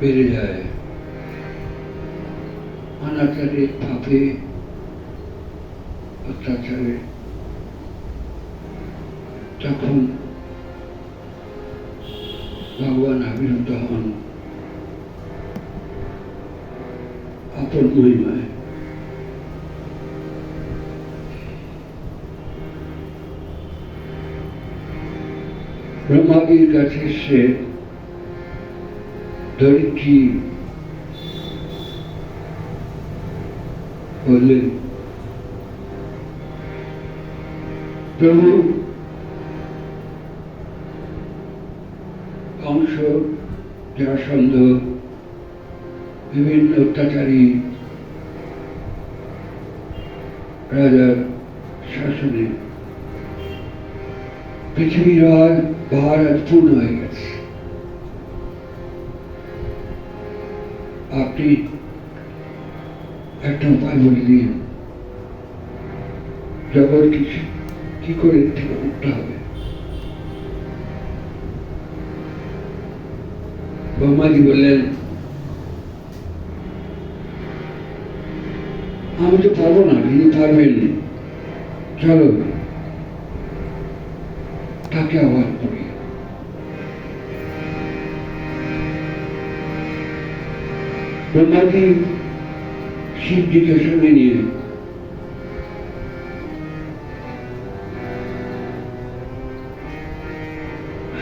বেড়ে যায়, অনাচারে, পাপে, অত্যাচারে, তখন ভগবান আবির্ভূত হন আপন মহিমায়। ব্রহ্মাজির কাছে সে ধরিত্রী বললেন, প্রভু, কংস, জরাসন্ধ, বিভিন্ন অত্যাচারী রাজার শাসনে পৃথিবীর ভার আজ পূর্ণ হয়ে গেছে। আপনি একটা উপায় বলে দিন, জগৎ কি করে থেকে উঠতে হবে। ব্রহ্মাজি বললেন, আমি তো পারবো না, তিনি পারবেন, চলো তাকে আহ্বান করি। ব্রহ্মাজি শিবজিকে সঙ্গে নিয়ে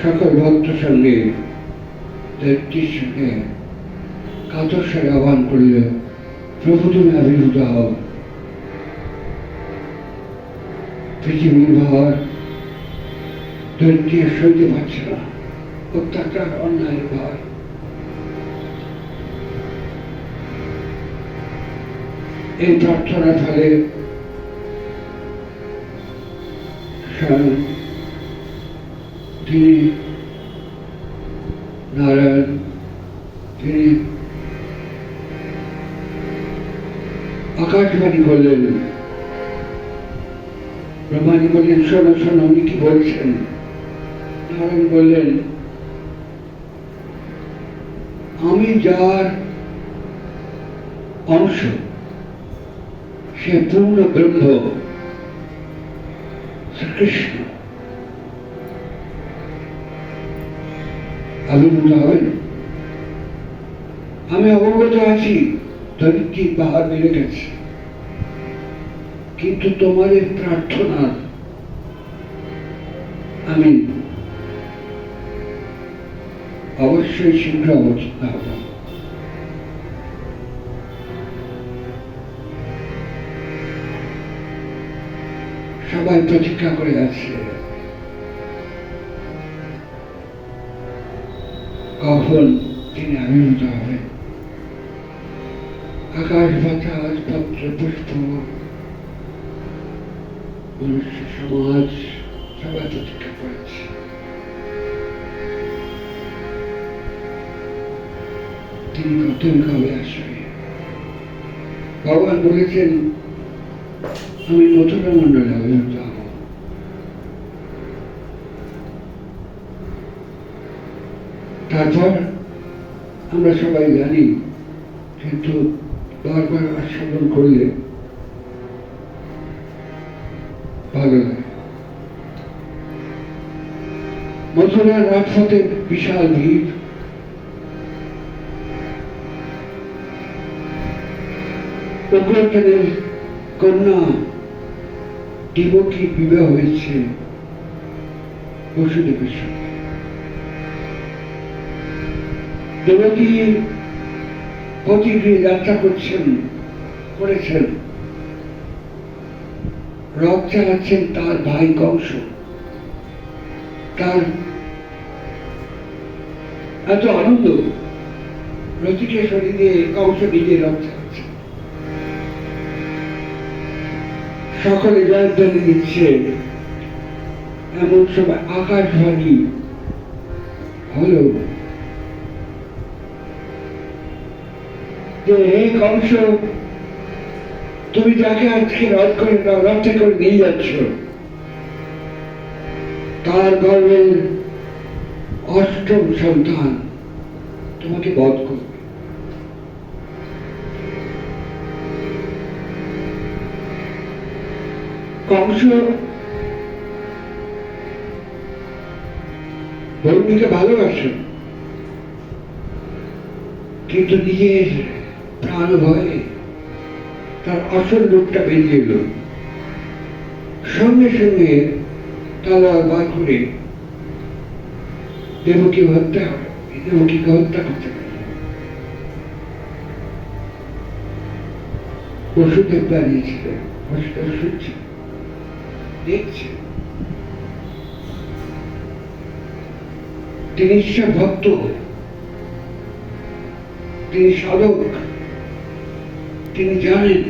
সকল ভক্ত সঙ্গে দৈত্যের সঙ্গে কাতর স্বরে আহ্বান করলে, প্রভু তুমি আবির্ভূত হও। পৃথিবীর ভার দৈত্যের সইতে পারছে না, অত্যাচার, অন্যায়ের ভার। এই প্রার্থনার ফলে তিনি নারায়ণ, তিনি আকাশবাণী করলেন। ব্রহ্মাজি বললেন, শোনো শোনো, উনি কি বলছেন। নারায়ণ বললেন, আমি যার অংশ, সে পূর্ণ ব্রহ্ম শ্রীকৃষ্ণ আবির্ভূত হবেন। আমি অবগত আছি ধরিত্রীর পাহাড় বেড়ে গেছে, কিন্তু তোমাদের প্রার্থনা আমি অবশ্যই শীঘ্র অবস্থিত হব। সবাই প্রতীক্ষা করে আছে কখন তিনি আবির্ভূত হবেন। আকাশ, বাতাস, পত্র, পুষ্প, মনুষ্য সমাজ সবাই প্রতীক্ষা করেছে। তিনি কবে আসবে। ভগবান বলেছেন, আমি মথুরা মন্ডলে আবির্ভূত হব। তারপর আমরা সবাই জানি, কিন্তু বারবার আস্বাদন করলে ভালো লাগে। মথুরার রাজপথে বিশাল ভিড়। অগ্রসেনের কন্যা দেবকীর বিবাহ হয়েছে বসুদেবের সঙ্গে। দেবকী পতিগৃহে যাত্রা করেছেন, রথ চালাচ্ছেন তার ভাই কংস। তার এত আনন্দ, রথিকে সরিয়ে দিয়ে কংস নিজে রথ চালাচ্ছে। সকলে জয়ধ্বনি দিচ্ছে। এমন সময় আকাশবাণী হলো যে, হে কংস, তুমি যাকে আজকে রথে করে নিয়ে যাচ্ছ, তার গর্ভের অষ্টম সন্তান তোমাকে বধ করবে। কংস বরুণীকে ভালোবাসে, কিন্তু নিজের প্রাণ ভয়ে তার আসল রূপটা বেরিয়ে এলো। সঙ্গে সঙ্গে তলোয়ার বার করে দেবকীকে হত্যা করতে পারে। বসুদেব দাঁড়িয়েছিলেন, বসুদেব শুনছে, দেখছে। তিনি ঈশ্বর ভক্ত, তিনি সাধক, তিনি জানেন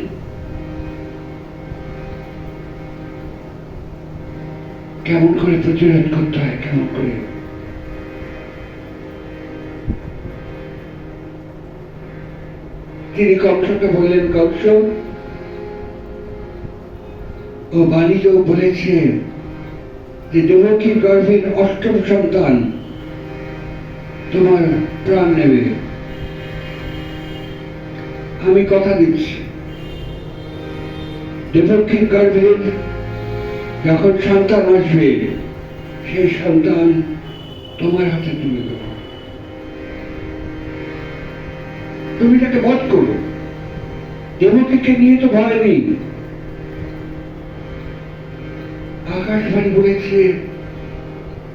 কেমন করে প্রতিরোধ করতে হয়, কেমন করে। তিনি কংসকে বললেন, কংস, ও বাণীকেও বলেছেন যে দেবকীর গর্ভের অষ্টম সন্তান তোমার প্রাণ নেবে। আমি কথা দিচ্ছি, দেবকীর গর্ভের যখন সন্তান আসবে, সেই সন্তান তোমার হাতে তুলে দেব। তুমি তাকে বধ করো। দেবকীকে নিয়ে তো ভয় নেই। আকাশবাণী বলেছে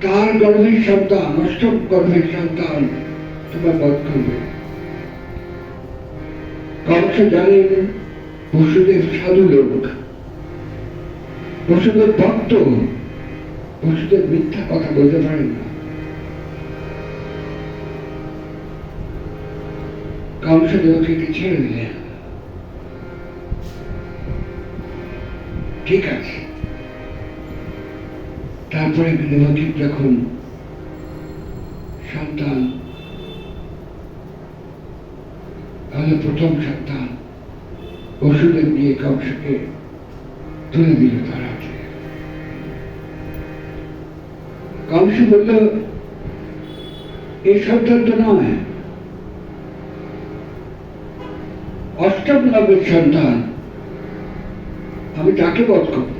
তার গর্ভের সন্তান, অষ্টম গর্ভের সন্তান তোমার বধ করবে। কংস জানেন বসুদেব সাধু লোক, বসুদেব ভক্ত, বসুদেব মিথ্যা কথা বলতে পারেন না। কংস দেবকীকে ছেড়ে দিলেন। ঠিক আছে। তারপরে দেবকীর যখন সন্তান হলো, প্রথম সন্তান, বসুদেব নিয়ে কংসকে তুলে দিল তার হাতে। কংস বলল, এই সন্তান তো নয়, অষ্টম নবের সন্তান, আমি তাকে বধ করব।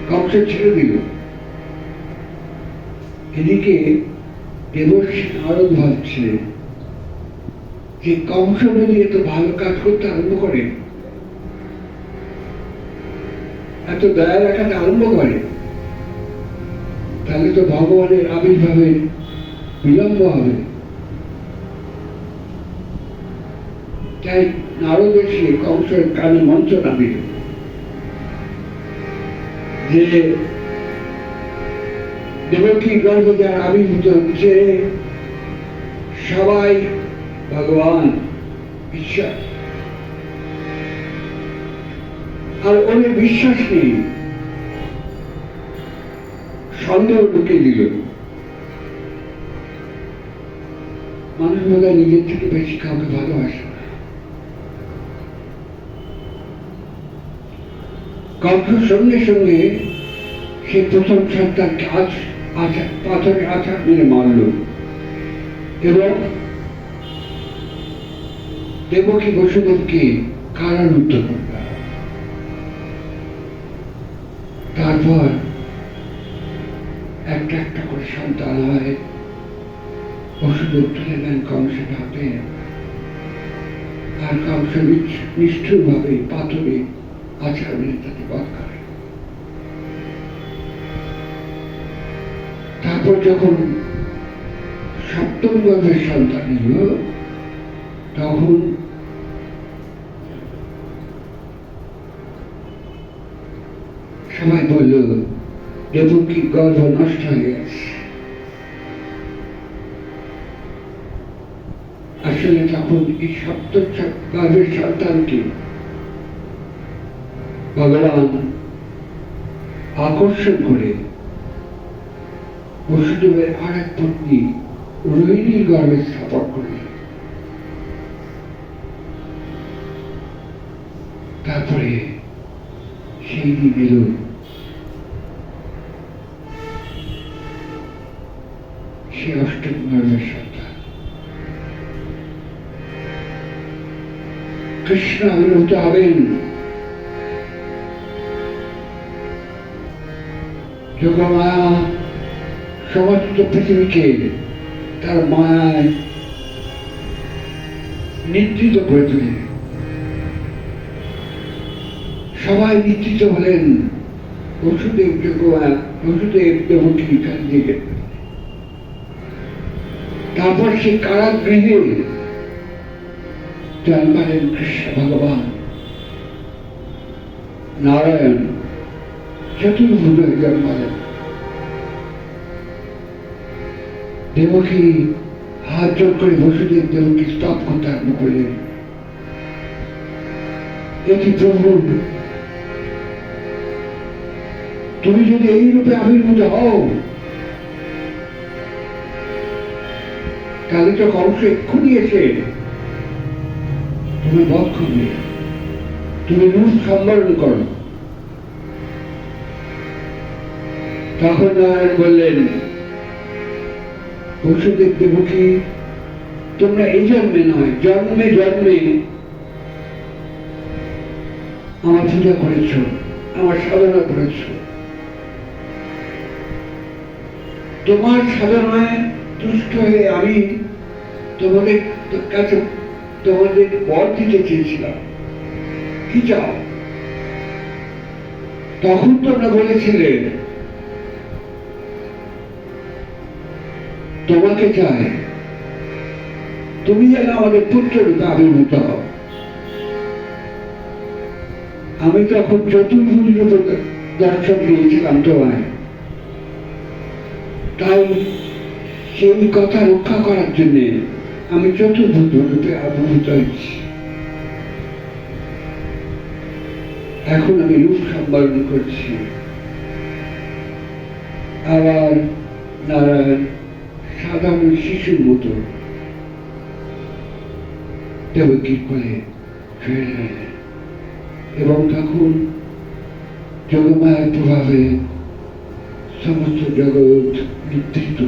কংস ছেড়ে দিল। এদিকে দেবর্ষি নারদ ভাবছে যে কংস যদি এত ভালো কাজ করতে আরম্ভ করে, এত দয়া রাখাতে আরম্ভ করে, তাহলে তো ভগবানের আবির্ভাবের বিলম্ব হবে। তাই নারদ এসে কংসের কানে মন্ত্রণা দিল যে দেবকীর গর্ভে যারা আবির্ভূত হচ্ছে সবাই ভগবান ঈশ্বর, আর ওদের বিশ্বাস নেই। সন্দেহ ঢুকে দিল। মানুষ বোধহয় নিজের থেকে বেশি কাউকে ভালোবাসে না। কংস সঙ্গে সঙ্গে সে প্রথম সন্তানকে পাথরে আছাড় মেরে মারল এবং দেবকী বসুদেবকে কারারুদ্ধ করল। তারপর একটা একটা করে সন্তান হয়। বসুদেব তুলে নেন কংসের হাতে, আর কংস নিষ্ঠুর ভাবে পাথরে আছাড় মেরে তাকে বধ করে। তারপর যখন সপ্তম গর্ভের সন্তান এলো, তখন সবাই বলল দেবকীর গর্ভ নষ্ট হয়ে গেছে। আসলে তখন এই সপ্তম গর্ভের সন্তানকে ভগবান আকর্ষণ করে বসুদেবের আর এক পত্নী রোহিণীর গর্ভে স্থাপন করলেন। তারপরে সেই দিন এলো সে অষ্টম গর্ভের সন্তান। কৃষ্ণ আবির্ভূত হবেন, যোগমায়া সমস্ত পৃথিবীকে তার মায়ায় নিদ্রিত করে তোলে। সবাই নিদ্রিত হলেন, বসুদেব যোগমায়া, বসুদেব দেবকী কান্দিকে। তারপর সে কারাগৃহে জন্মালেন কৃষ্ণ ভগবান নারায়ণ, চতুর্ভুজ হয়ে জন্মালেন। দেবকী হাত জোর করে বসুদেব দেবকী স্তব করতে আরম্ভ করলেন, এটি প্রভু, তুমি যদি এই রূপে আবির্ভূত হও তাহলে তো কংস এক্ষুনি এসে তুমি বধ করবে, তুমি রূপ সম্বরণ করো। তখন নারায়ণ বললেন, বসুদেব দেবকী, তোমরা এই জন্মে নয়, জন্মে জন্মে আমার পূজা করেছ, আমার সাধনা করেছ। তোমার সাধনায় তুষ্ট হয়ে আমি তোমাদের কাছে তোমাদের বর দিতে চেয়েছিলাম, কি চাও? তখন তোমরা বলেছিলে তোমাকে চাই, তুমি যেন আমাদের পুত্র রূপে আবির্ভূত হও। আমি তখন চতুর্ভুজ রূপে দর্শন দিয়েছিলাম তোমায়, তাই সেই কথা রক্ষা করার জন্য আমি চতুর্ভুজ রূপে আবির্ভূত হয়েছি। এখন আমি রূপ সম্বরণ করছি। আবার নারায়ণ সাধারণ শিশুর মতো দেবকীর কোলে শুয়ে রইলেন, এবং তখন যোগমায়ার প্রভাবে সমস্ত জগৎ নিদ্রিত।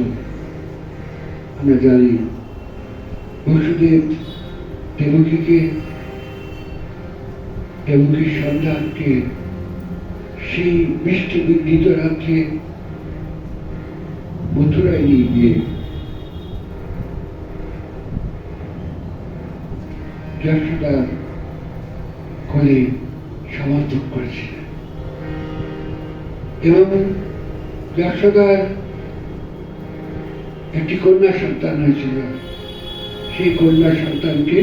আমরা জানি বসুদেব দেবকীকে, দেবকীর সন্তানকে সেই বৃষ্টি বিঘ্নিত রাত্রে মথুরায় নিয়ে গিয়ে যশোদার কোলে সমর্পণ করেছিলেন, এবং যশোদার একটি কন্যা সন্তান হয়েছিল। সেই কন্যা সন্তানকে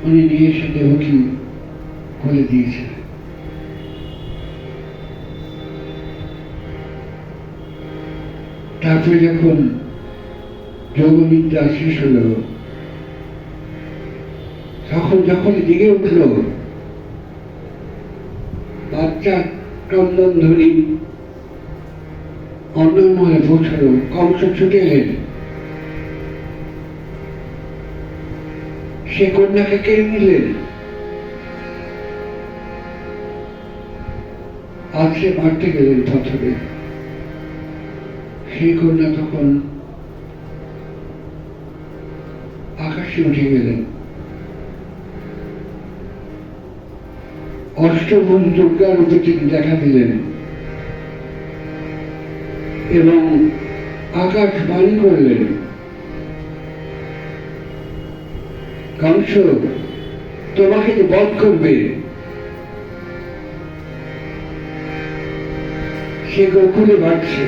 উনি নিয়ে এসে দেবকী কোলে দিয়েছিলেন। তারপরে যখন যোগনিদ্রা শেষ হল, তখন যখন জেগে উঠল, বাচ্চা ক্রন্দন ধ্বনি অন্নমহলে পৌঁছল, কংস ছুটে এলেন, সে কন্যাকে কেড়ে নিলেন, আছড়ে মারতে গেলেন পাথরে। সেই কন্যা তখন আকাশে উঠে গেলেন, অষ্টভুজ দুর্গা রূপে তিনি দেখা দিলেন, এবং আকাশ বাণী করলেন, কংস তোমাকে বধ করবে। সে গোকুলে বাড়ছে,